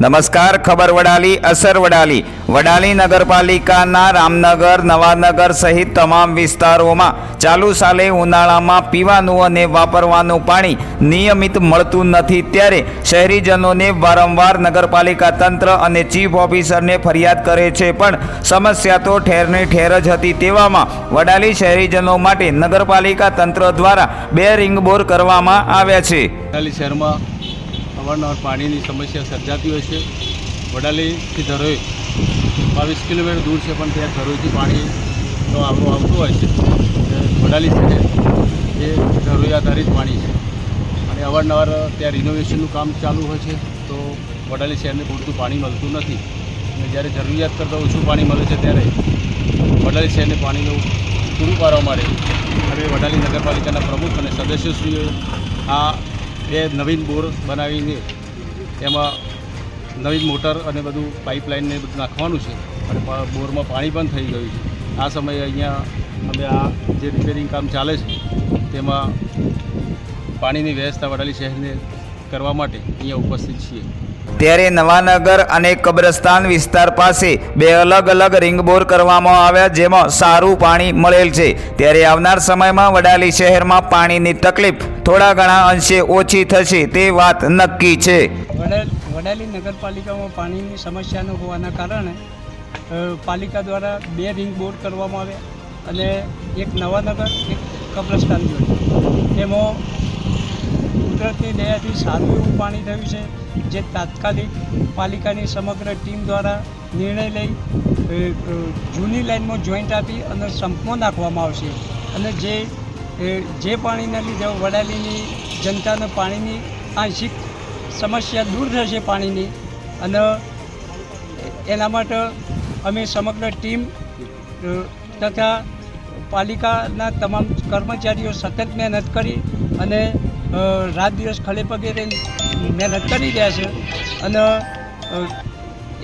નમસ્કાર, ખબર વડાલી, અસર વડાલી. વડાલી નગરપાલિકાના રામનગર, નવાનગર સહિત તમામ વિસ્તારોમાં ચાલુ સાલે ઉનાળામાં પીવાનું અને વાપરવાનું પાણી નિયમિત મળતું નથી, ત્યારે શહેરીજનોને વારંવાર નગરપાલિકા તંત્ર અને ચીફ ઓફિસરને ફરિયાદ કરે છે, પણ સમસ્યા તો ઠેરને ઠેર જ હતી. તેવામાં વડાલી શહેરીજનો માટે નગરપાલિકા તંત્ર દ્વારા 2 રિંગ બોર કરવામાં આવ્યા છે. વડાલી શહેરમાં અવારનવાર પાણીની સમસ્યા સર્જાતી હોય છે. વડાલીથી ધરોઈ 22 કિલોમીટર દૂર છે, પણ ત્યાં ધરોઈથી પાણીનો આવરો આવતો હોય છે. વડાલી શહેર એ ધરોઈ આધારિત પાણી છે અને અવારનવાર ત્યાં રિનોવેશનનું કામ ચાલુ હોય છે, તો વડાલી શહેરને પૂરતું પાણી મળતું નથી અને જ્યારે જરૂરિયાત કરતાં ઓછું પાણી મળે છે ત્યારે વડાલી શહેરને પાણીનું પૂરું પાડવા માટે હવે વડાલી નગરપાલિકાના પ્રમુખ અને સદસ્યશ્રીઓએ આ 2 નવીન બોર બનાવીને એમાં નવીન મોટર અને બધું પાઇપલાઇનને બધું નાખવાનું છે અને બોરમાં પાણી પણ થઈ ગયું છે. આ સમયે અહીંયા અમે આ જે રિપેરિંગ કામ ચાલે છે તેમાં પાણીની વ્યવસ્થા વડાલી શહેરને કરવા માટે અહીંયા ઉપસ્થિત છીએ. ત્યારે નવાનગર અને કબ્રસ્તાન વિસ્તાર પાસે 2 અલગ અલગ રિંગ બોર કરવામાં આવ્યા, જેમાં સારું પાણી મળેલ છે. ત્યારે આવનાર સમયમાં વડાલી શહેરમાં પાણીની તકલીફ થોડા ઘણા અંશે ઓછી થશે તે વાત નક્કી છે. વડાલી નગરપાલિકામાં પાણીની સમસ્યા ન હોવાના કારણે પાલિકા દ્વારા 2 રિંગ બોર કરવામાં આવ્યા અને એક નવાનગર, એક કબ્રસ્તાન જોડે. એમાં કુદરતની દયાથી સારું એવું પાણી થયું છે, જે તાત્કાલિક પાલિકાની સમગ્ર ટીમ દ્વારા નિર્ણય લઈ જૂની લાઇનમાં જોઈન્ટ આપી અને સંપમાં નાખવામાં આવશે અને જે પાણીના લીધે વડાલીની જનતાને પાણીની આંશિક સમસ્યા દૂર થશે પાણીની, અને એના માટે અમે સમગ્ર ટીમ તથા પાલિકાના તમામ કર્મચારીઓ સતત મહેનત કરી અને રાત દિવસ ખડે પગે મહેનત કરી રહ્યા છે અને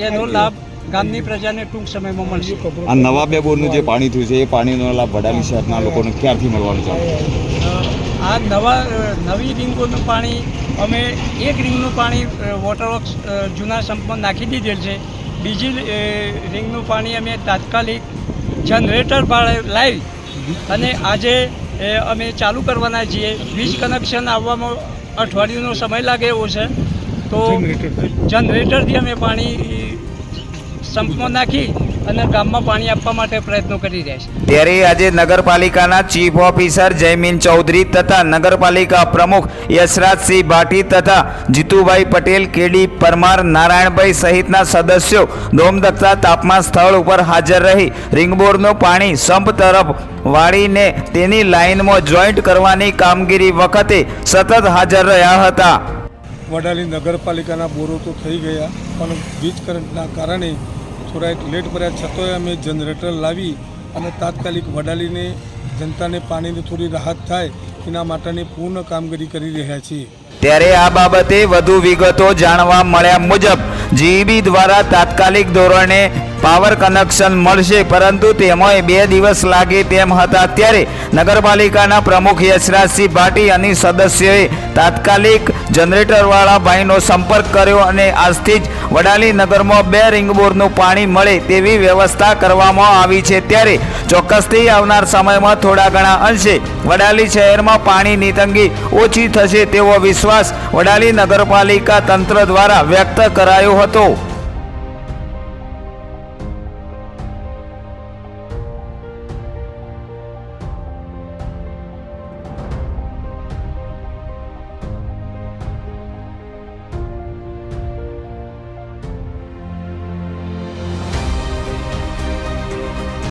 એનો લાભ ગામની પ્રજાને ટૂંક સમયમાં મળશે. આ નવા 2 બોરનું જે પાણી થયું છે એ પાણીનો લાભ વડાલી શહેરના લોકોને ક્યારથી મળવાનું છે? આ નવી રિંગોનું પાણી અમે 1 રિંગનું પાણી વોટરવર્ક્સ જૂના સંપમાં નાખી દીધેલ છે. બીજી રિંગનું પાણી અમે તાત્કાલિક જનરેટર લાવી અને આજે અમે ચાલુ કરવાના છીએ. વીજ કનેક્શન આવવામાં અઠવાડિયુંનો સમય લાગે એવો છે, તો જનરેટરથી અમે પાણી સંપમાં નાખી અને ગામમાં પાણી આપવા માટે પ્રયત્નો કરી રહ્યા છે. ત્યારે આજે નગરપાલિકાના ચીફ ઓફિસર જયમીન ચૌધરી તથા નગરપાલિકા પ્રમુખ યશરાજસિંહ ભાટી તથા જીતુભાઈ પટેલ, કેડી પરમાર, નારાયણભાઈ સહિતના સદસ્યો ધોમધખતા તાપમાન સ્થળ ઉપર હાજર રહી રિંગબોરનું પાણી સંપ તરફ વાળીને તેની લાઇનમાં જોઈન્ટ કરવાની કામગીરી વખતે સતત હાજર રહ્યા હતા. વડાલી નગરપાલિકાના બોરો તો થઈ ગયા, પણ વીજ કરંટના કારણે થોડા લેટ પડ્યા, છતાંય અમે જનરેટર લાવી અને તાત્કાલિક વડાલીને જનતાને પાણીની થોડી રાહત થાય એના માટેની પૂર્ણ કામગીરી કરી રહ્યા છીએ. ત્યારે આ બાબતે વધુ વિગતો જાણવા મળ્યા મુજબ જીઈબી દ્વારા તાત્કાલિક ધોરણે પાવર કનેક્શન મળશે, પરંતુ તેમાં 2 દિવસ લાગે તેમ હતા. ત્યારે નગરપાલિકાના પ્રમુખ યશરાજસિંહ ભાટી અને સદસ્યોએ તાત્કાલિક જનરેટરવાળા ભાઈનો સંપર્ક કર્યો અને આજથી જ વડાલી નગરમાં 2 રિંગ બોરનું પાણી મળે તેવી વ્યવસ્થા કરવામાં આવી છે. ત્યારે ચોક્કસથી આવનાર સમયમાં થોડા ઘણા અંશે વડાલી શહેરમાં પાણીની તંગી ઓછી થશે તેવો વિશ્વાસ વડાલી નગરપાલિકા તંત્ર દ્વારા વ્યક્ત કરાયો હતો.